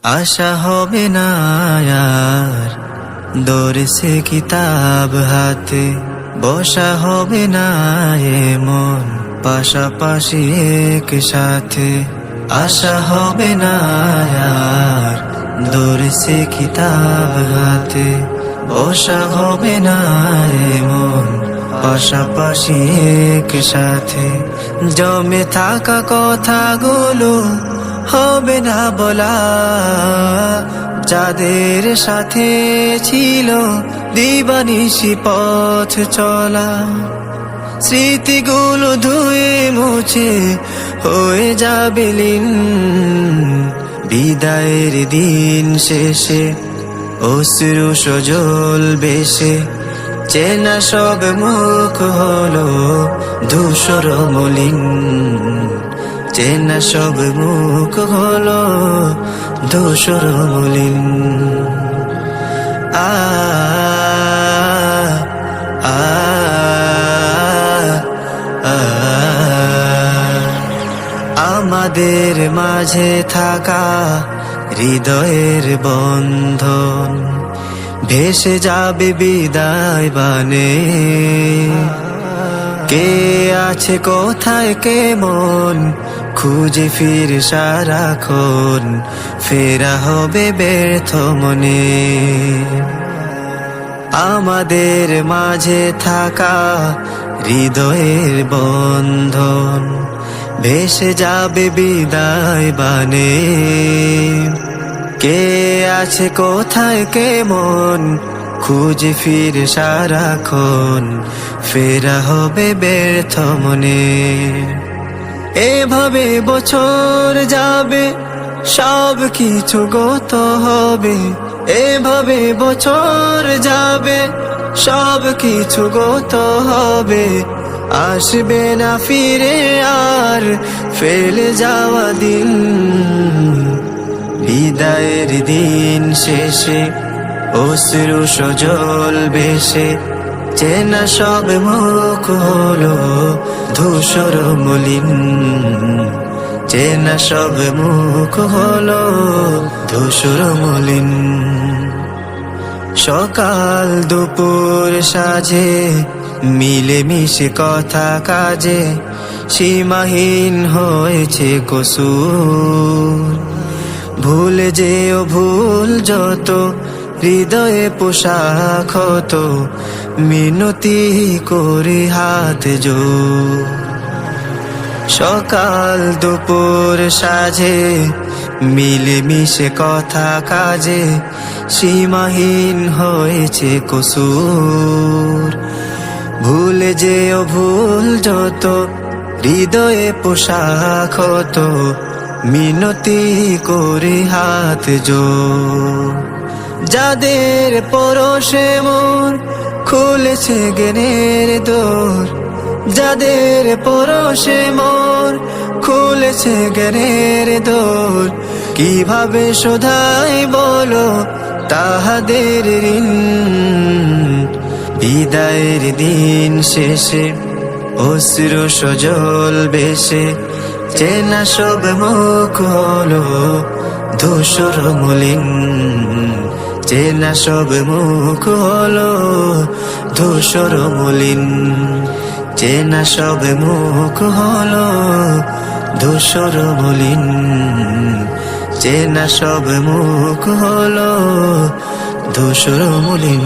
আশা হবে না আর দরসে কিতাব হাতে, বসা হবে না এমন পাশাপাশি একসাথে। আশা হবে না আর দরসে কিতাব হাতে, বসা হবে না এমন পাশাপাশি একসাথে। জমে থাকা কথাগুলো হবে না বলা, যাদের সাথে ছিল দিবানিশি পথ চলা। স্মৃতিগুলো ধুয়ে মুছে হয়ে যাবে লীন, বিদায়ের দিন শেষে অশ্রু সজল বেশে। চেনা সব মুখ হলো ধূসর মলিন, চেনা সব মুখ হলো ধূসর মলিন। আ আ আমাদের মাঝে থাকা হৃদয়ের বন্ধন ভেসে যাবে বিদায় বানে। কে আছে কোথায় কেমন খুঁজে ফির সারাক্ষণ, ফেরা হবে ব্যর্থ মনে। আমাদের মাঝে থাকা হৃদয়ের বন্ধন ভেসে যাবে বিদায় বানে। কে আছে কোথায় কেমন খুঁজে ফির সারাক্ষণ, ফেরা হবে ব্যর্থ মনে। এভাবে বছর যাবে সব কিছু গত হবে, এভাবে বছর যাবে সব কিছু গত হবে। আসবে না ফিরে আর ফেলে যাওয়া দিন, বিদায়ের দিন শেষে অশ্রু সজল বেশে। চেনা সব মুখ হলো ধূসর মলিন, চেনা সব মুখ হলো ধূসর মলিন। সকাল দুপুর সাজে মিলেমিশে কথা কাজে, সীমাহীন হয়েছে কসুর। ভুলে যেও ভুল যত হৃদয়ে পোশাক হতো, মিনতি করে হাত জোড়। সকাল দুপুর সাজে মিলেমিশে কথা কাজে, সীমাহীন হয়েছে কসুর। ভুলে যেও ভুল যত হৃদয়ে পোশাক হতো, মিনতি করে হাত জোড়। যাদের পরশে মন খুলেছে জ্ঞানের দোর, যাদের পরশে মন খুলেছে জ্ঞানের দোর। কিভাবে শোধাই বলো তাহাদের ঋণ, বিদায়ের দিন শেষে অশ্রু সজল বেশে। চেনা সব মুখ হলো ধূসর মলিন, চেনা সব মুখ হলো ধূসর মলিন, চেনা সব মুখ হলো ধূসর মলিন, চেনা সব মুখ হলো ধূসর মলিন।